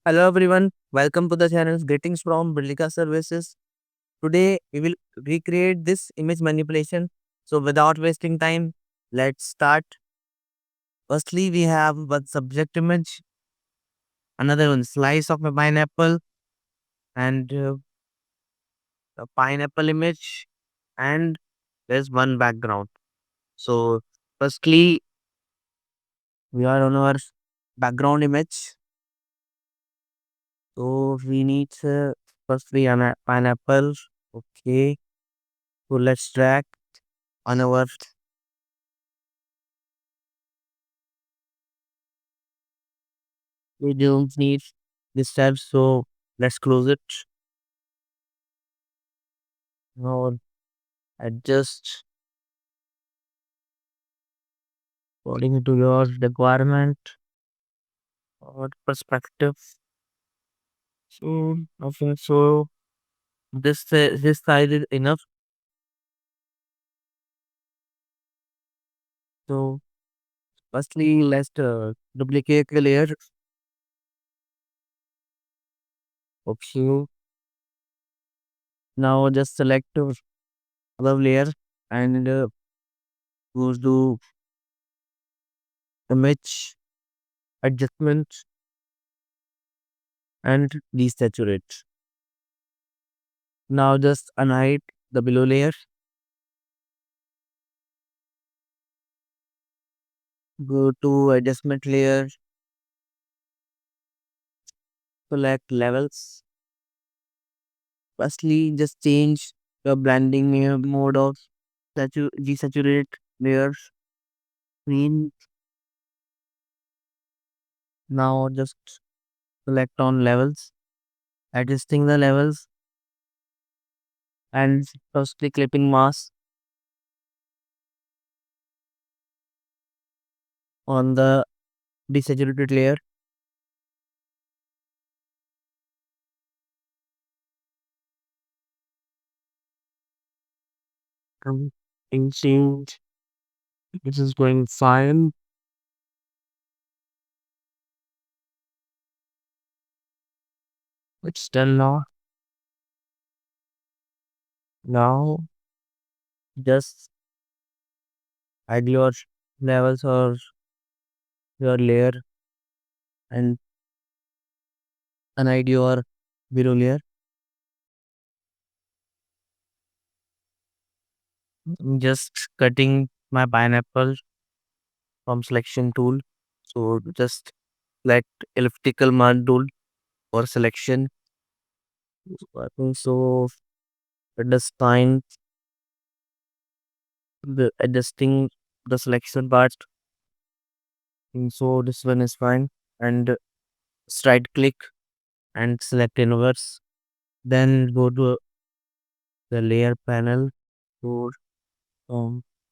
Hello everyone, welcome to the channel Greetings from Brillica Services. Today we will recreate this image manipulation. So without wasting time, let's start. Firstly, we have one subject image, another one slice of a pineapple, and a pineapple image, and there's one background. So firstly, we are on our background image. So we need firstly an pineapple. Okay, so let's drag on our. We don't need this tab, so let's close it. Now adjust according to your requirement or perspective. So okay, so this side is enough. So firstly, let's duplicate the layer. Okay, now just select above layer and go to image adjustment and desaturate. Now just unhide the below layer. Go to adjustment layer, select levels. Firstly, just change the blending mode of desaturate layers. Green. Now just select on levels, adjusting the levels, and firstly clipping mask on the desaturated layer. Um, Instinct. This is going fine. It's done now. Now just add your levels or your layer and unhide your below layer. Just cutting my pineapple from selection tool. So just select elliptical mark tool for selection. I think so. At this time, the adjusting the selection part. And so this one is fine. And right click and select inverse. Then go to the layer panel. Go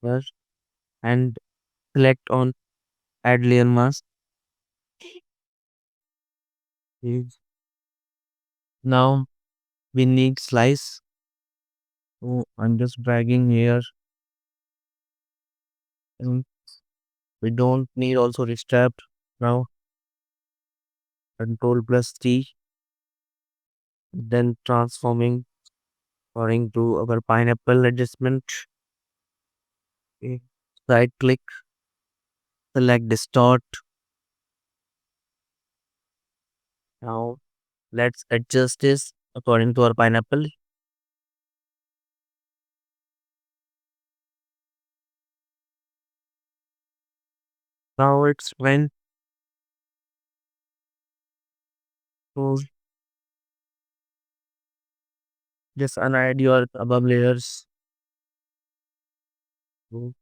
first and select on add layer mask. Is- Now we need slice. So I'm just dragging here. And we don't need also restart now. Control plus T, then transforming according to our pineapple adjustment. Okay. Right click, select distort. Now let's adjust this according to our pineapple. Now it's when to just unhide your above layers. So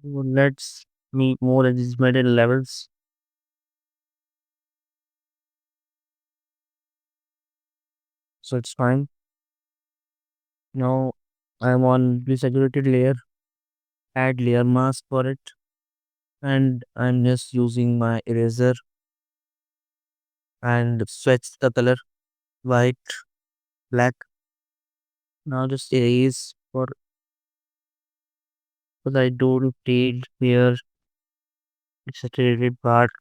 let's meet more adjustment levels. So it's fine. Now I'm on the saturated layer. Add layer mask for it. And I'm just using my eraser and switch the color white, black. Now just erase for because I don't need here saturated part,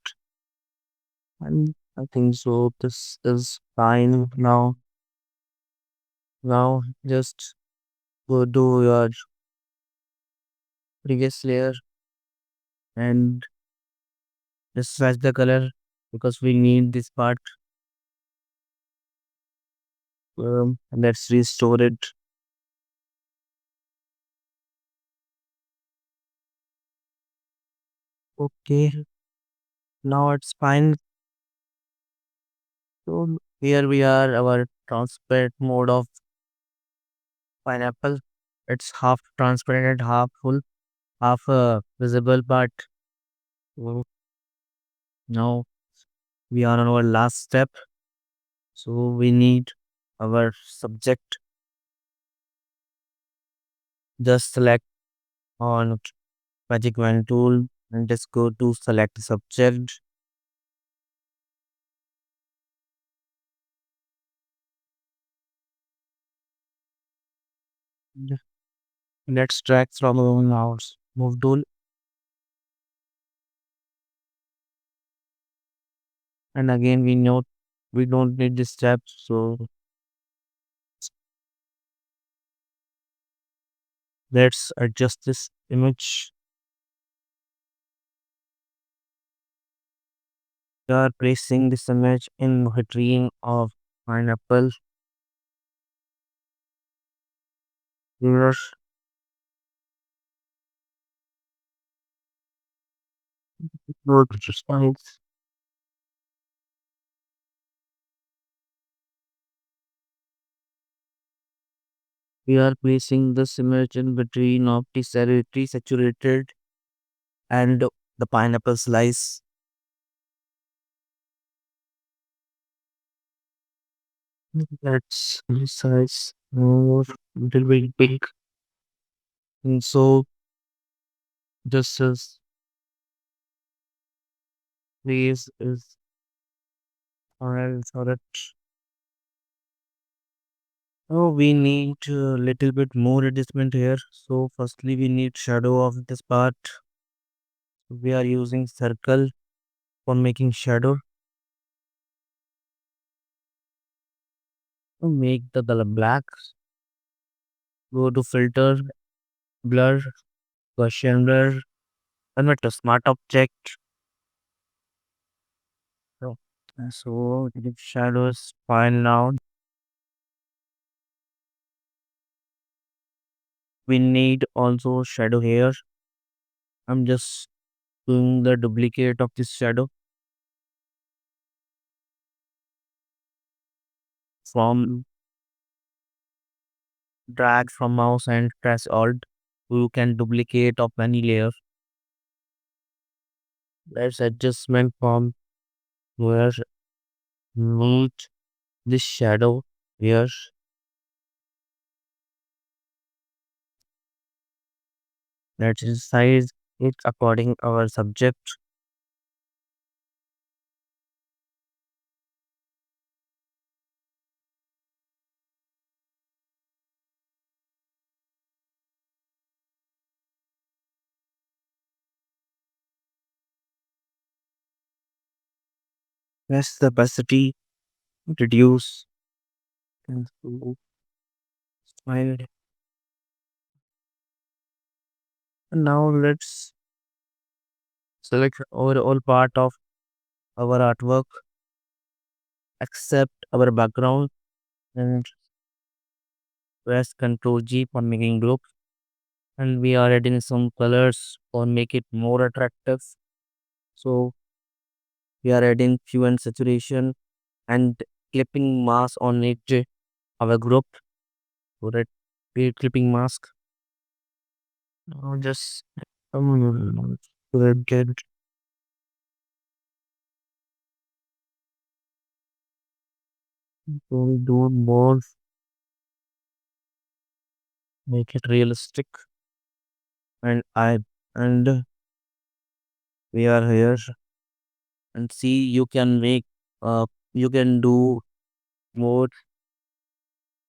and I think so. This is fine now. Now just go do your previous layer and just swatch the color because we need this part. Let's restore it. Okay, now it's fine. So here we are, our transparent mode of pineapple. It's half transparent and half full, half visible. But uh, now we are on our last step. So we need our subject. Just select on magic wand tool and just go to select subject. Let's drag from our mouse move tool, and again we note we don't need this step. So let's adjust this image. We are placing this image in between of pineapple. Mirrors. Spines. We are placing this image in between of the saturated and the pineapple slice. Let's resize more little bit big. And so this is this is alright for it. Oh, we need a little bit more adjustment here. So firstly we need shadow of this part. We are using circle for making shadow. To make the color black, go to filter, blur, Gaussian blur, convert to smart object. So, so the shadows fine now. We need also shadow here. I'm just doing the duplicate of this shadow from drag from mouse and press alt. You can duplicate of any layer. Let's adjustment from where need this shadow here. Let's size it according our subject. Press the opacity, reduce, and so fine. And now let's select overall part of our artwork, except our background, and press Ctrl G for making group. And we are adding some colors for make it more attractive. So we are adding hue and saturation and clipping mask on it our group. So that we clipping mask. Now just so that get so we do more, make it realistic. And I and we are here and see you can make you can do more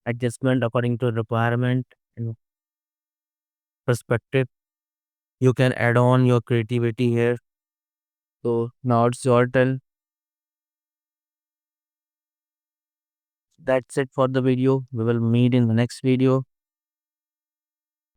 adjustment according to requirement and perspective. You can add on your creativity here. So now it's your turn. That's it for the video. We will meet in the next video.